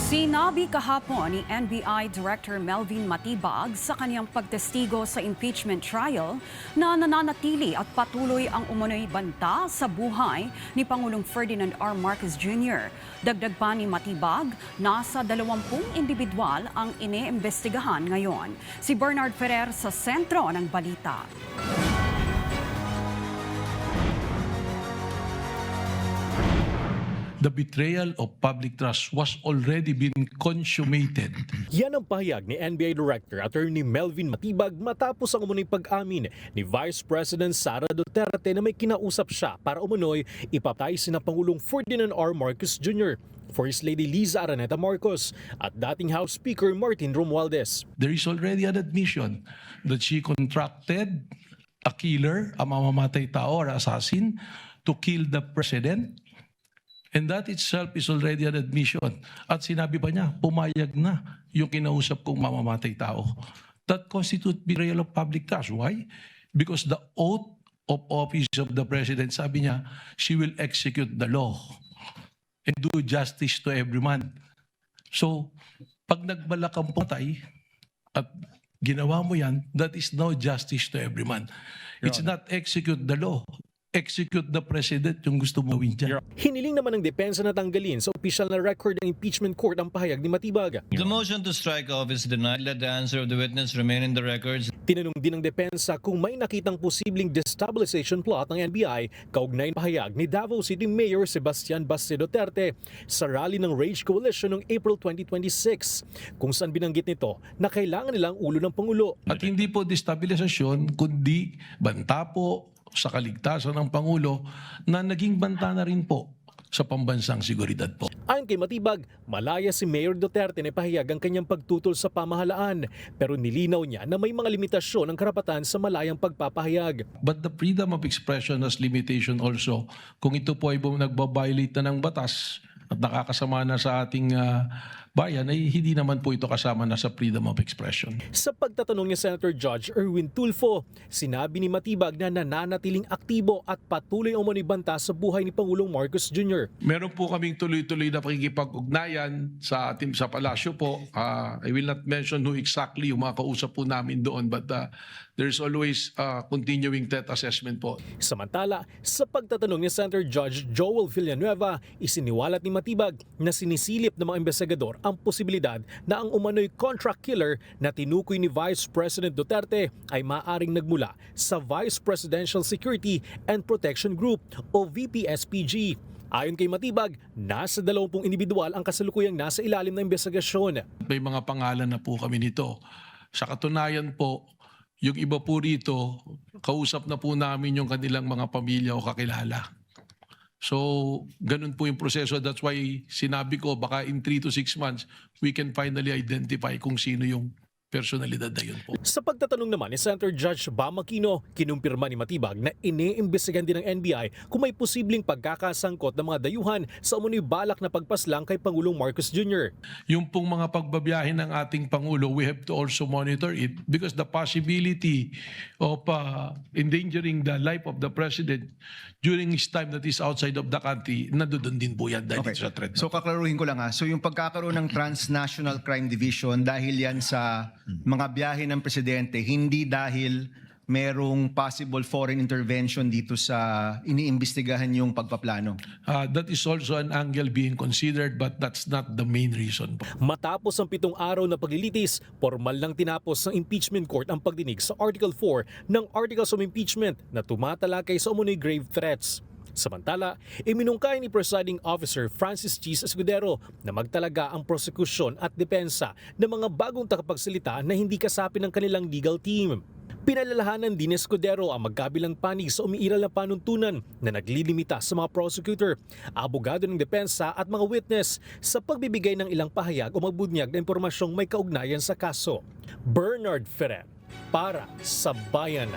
Sinabi kahapon ni NBI Director Melvin Matibag sa kanyang pagtestigo sa impeachment trial na nananatili at patuloy ang umunoy banta sa buhay ni Pangulong Ferdinand R. Marcos Jr. Dagdag pa ni Matibag, nasa 20 individual ang iniimbestigahan ngayon. Si Bernard Ferrer sa sentro ng balita. The betrayal of public trust was already been consummated. Yan ang pahayag ni NBI Director Attorney Melvin Matibag matapos ang umunoy pag-amin ni Vice President Sara Duterte na may kinausap siya para umunoy ipatay sina Pangulong Ferdinand R. Marcos Jr., First Lady Liza Araneta Marcos at dating House Speaker Martin Romualdez. There is already an admission that she contracted a killer, a mamamatay tao or assassin, to kill the president. And that itself is already an admission. At sinabi pa niya, pumayag na yung kinausap kong mamamatay tao. That constitutes betrayal of public trust. Why? Because the oath of office of the president, sabi niya, she will execute the law and do justice to every man. So, pag nagbalak kang patay at ginawa mo yan, that is no justice to every man. It's not execute the law. Execute the president yung gusto mo gawin dyan. Hiniling naman ng depensa na tanggalin sa opisyal na record ng impeachment court ang pahayag ni Matibag. The motion to strike off is denied. Let the answer of the witness remain in the records. Tinanong din ng depensa kung may nakitang posibleng destabilization plot ng NBI kaugnay ng pahayag ni Davao City Mayor Sebastian Baste Duterte sa rally ng Rage Coalition noong April 2026, kung saan binanggit nito na kailangan nilang ulo ng Pangulo. At hindi po destabilisasyon, kundi banta po sa kaligtasan ng Pangulo na naging banta na rin po sa pambansang seguridad po. Ayon kay Matibag, malaya si Mayor Duterte na pahayag ang kanyang pagtutol sa pamahalaan, pero nilinaw niya na may mga limitasyon ng karapatan sa malayang pagpapahayag. But the freedom of expression has limitation also. Kung ito po ay nagbabiolate na ng batas at nakakasama na sa ating bayan, ay hindi naman po ito kasama na sa freedom of expression. Sa pagtatanong ni Senator Judge Erwin Tulfo, sinabi ni Matibag na nananatiling aktibo at patuloy ang manibanta sa buhay ni Pangulong Marcos Jr. Meron po kaming tuloy-tuloy na pakikipag-ugnayan sa ating sa palasyo po. I will not mention who exactly yung mga kausap po namin doon, but there's always continuing threat assessment po. Samantala, sa pagtatanong ni Senator Judge Joel Villanueva, isiniwalat ni Matibag na sinisilip ng mga investigador ang posibilidad na ang umano'y contract killer na tinukoy ni Vice President Duterte ay maaring nagmula sa Vice Presidential Security and Protection Group o VPSPG. Ayon kay Matibag, nasa 20 individual ang kasalukuyang nasa ilalim ng investigasyon. May mga pangalan na po kami nito. Sa katunayan po, yung iba po rito, kausap na po namin yung kanilang mga pamilya o kakilala. So, ganun po yung proseso. That's why sinabi ko, baka in 3 to 6 months, we can finally identify kung sino yung personalidad na yun po. Sa pagtatanong naman ni Senator Judge Bam Aquino, kinumpirma ni Matibag na iniimbestigahan din ng NBI kung may posibleng pagkakasangkot ng mga dayuhan sa umunoy balak na pagpaslang kay Pangulong Marcos Jr. Yung pong mga pagbabiyahe ng ating Pangulo, we have to also monitor it because the possibility of endangering the life of the President during his time that is outside of the country, nandoon din po yan dahil sa threat. So kaklaruhin ko lang so yung pagkakaroon ng Transnational Crime Division dahil yan sa mga biyahe ng presidente, hindi dahil merong possible foreign intervention dito sa iniimbestigahan yung pagpaplano. That is also an angle being considered but that's not the main reason po. Matapos ang 7 araw na paglilitis, formal lang tinapos ng impeachment court ang pagdinig sa Article 4 ng Articles of Impeachment na tumatalakay sa umunoy grave threats. Samantala, iminungkay ni Presiding Officer Francis Cheese Escudero na magtalaga ang prosekusyon at depensa ng mga bagong takapagsalita na hindi kasapi ng kanilang legal team. Pinalalahanan din ni Escudero ang magkabilang panig sa umiiral na panuntunan na naglilimita sa mga prosecutor, abogado ng depensa at mga witness sa pagbibigay ng ilang pahayag o magbunyag na impormasyong may kaugnayan sa kaso. Bernard Ferrer para sa Bayan.